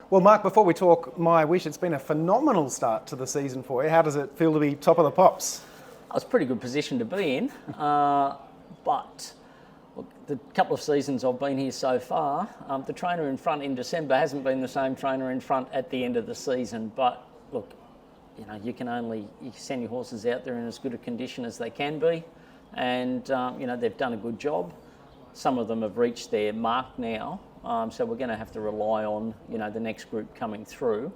Well, Mark, before we talk My Wish, it's been a phenomenal start to the season for you. How does it feel to be top of the pops? It's a pretty good position to be in, but look, the couple of seasons I've been here so far, the trainer in front in December hasn't been the same trainer in front at the end of the season. But look, you can send your horses out there in as good a condition as they can be, and they've done a good job. Some of them have reached their mark now, so we're going to have to rely on the next group coming through.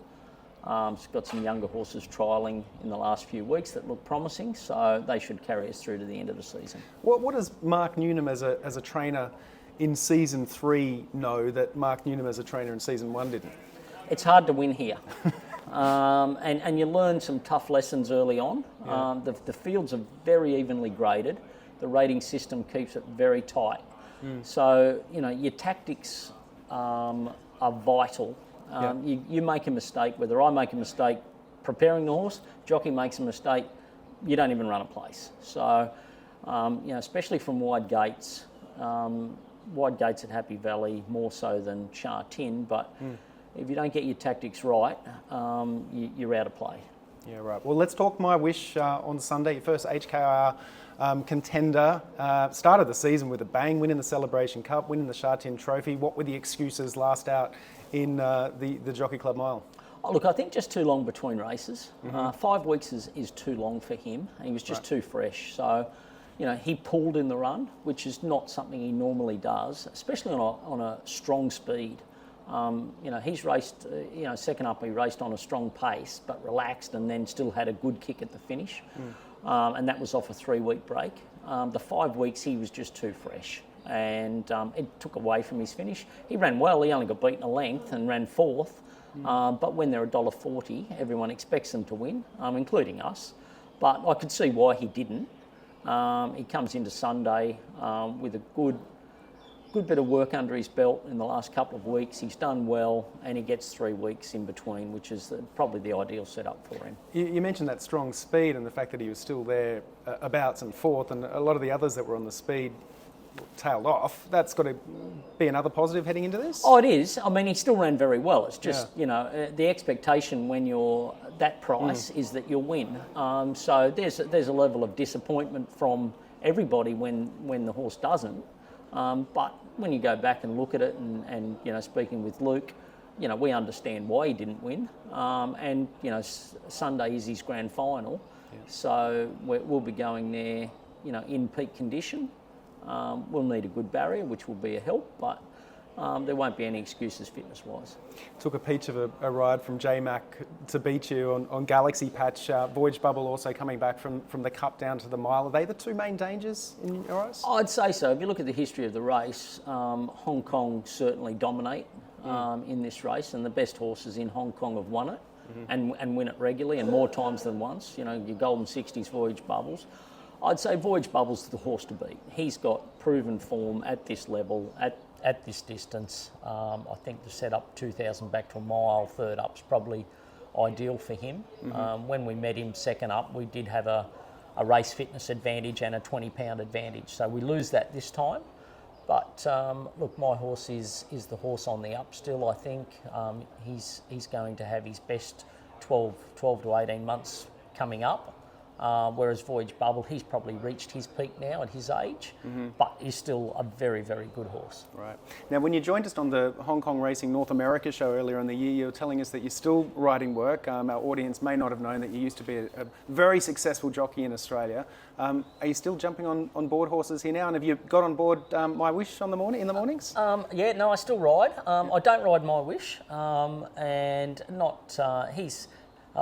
It's got some younger horses trialling in the last few weeks that look promising, so they should carry us through to the end of the season. What does Mark Newnham as a trainer in season 3 know that Mark Newnham as a trainer in season 1 didn't? It's hard to win here. And you learn some tough lessons early on. Yeah. The fields are very evenly graded. The rating system keeps it very tight. So, your tactics are vital. You make a mistake, whether I make a mistake preparing the horse, jockey makes a mistake, you don't even run a place. So, especially from wide gates at Happy Valley, more so than Sha Tin, but if you don't get your tactics right, you're out of play. Yeah, right. Well, let's talk My Wish on Sunday. Your first HKIR contender. Started the season with a bang, winning the Celebration Cup, winning the Sha Tin Trophy. What were the excuses last out in the Jockey Club Mile? Oh, look, I think just too long between races. 5 weeks is too long for him. He was just too fresh. So, he pulled in the run, which is not something he normally does, especially on a strong speed. He's raced, second up he raced on a strong pace, but relaxed and then still had a good kick at the finish. And that was off a 3-week break. The 5 weeks he was just too fresh, and it took away from his finish. He ran well, he only got beaten a length and ran 4th. But when they're $1.40, everyone expects them to win, including us. But I could see why he didn't. He comes into Sunday with a good bit of work under his belt in the last couple of weeks. He's done well, and he gets 3 weeks in between, which is probably the ideal setup for him. You mentioned that strong speed and the fact that he was still there abouts and 4th, and a lot of the others that were on the speed tailed off. That's got to be another positive heading into this? Oh, it is. I mean, he still ran very well. It's just, the expectation when you're that price is that you'll win. So there's a level of disappointment from everybody when the horse doesn't. But when you go back and look at it and speaking with Luke, we understand why he didn't win. And Sunday is his grand final. Yeah. So we'll be going there, in peak condition. We'll need a good barrier, which will be a help, but there won't be any excuses fitness-wise. Took a peach of a ride from J-Mac to beat you on Galaxy Patch. Voyage Bubble also coming back from the Cup down to the Mile. Are they the two main dangers in your eyes? I'd say so. If you look at the history of the race, Hong Kong certainly dominate in this race, and the best horses in Hong Kong have won it and win it regularly and more times than once. Your Golden 60s Voyage Bubbles. I'd say Voyage Bubble's the horse to beat. He's got proven form at this level, at this distance. I think the setup 2,000 back to a mile, third up's probably ideal for him. When we met him second up, we did have a race fitness advantage and a 20-pound advantage. So we lose that this time. But look, my horse is the horse on the up still, I think. He's going to have his best 12 to 18 months coming up. Whereas Voyage Bubble, he's probably reached his peak now at his age, but he's still a very, very good horse. Right. Now, when you joined us on the Hong Kong Racing North America show earlier in the year, you were telling us that you're still writing work. Our audience may not have known that you used to be a very successful jockey in Australia. Are you still jumping on board horses here now? And have you got on board My Wish in the mornings? Yeah, no, I still ride. I don't ride My Wish, and not he's.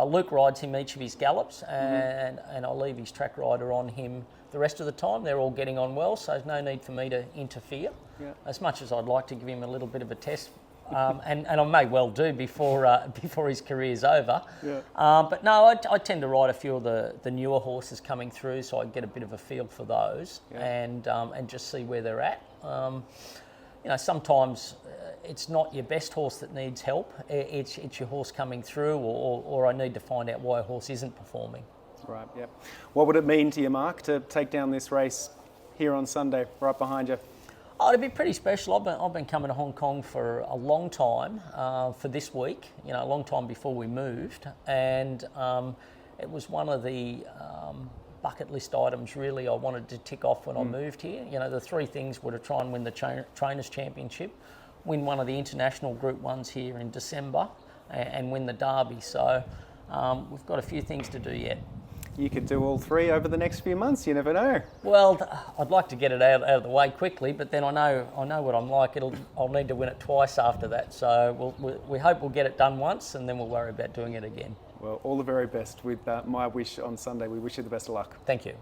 Luke rides him each of his gallops, and I'll leave his track rider on him the rest of the time. They're all getting on well, so there's no need for me to interfere. Yeah. As much as I'd like to give him a little bit of a test, and I may well do before his career's over. Yeah. But no, I tend to ride a few of the newer horses coming through, so I get a bit of a feel for those, and just see where they're at. Sometimes it's not your best horse that needs help. It's your horse coming through, or I need to find out why a horse isn't performing. Right, yep. What would it mean to you, Mark, to take down this race here on Sunday, right behind you? Oh, it'd be pretty special. I've been coming to Hong Kong for a long time, for this week, you know, a long time before we moved. And it was one of the bucket list items really I wanted to tick off when I moved here. You know, the three things were to try and win the Trainers' Championship, win one of the international Group 1s here in December, and win the Derby. So we've got a few things to do yet. You could do all three over the next few months. You never know. Well, I'd like to get it out of the way quickly, but then I know what I'm like. I'll need to win it twice after that. So we hope we'll get it done once, and then we'll worry about doing it again. Well, all the very best with my wish on Sunday. We wish you the best of luck. Thank you.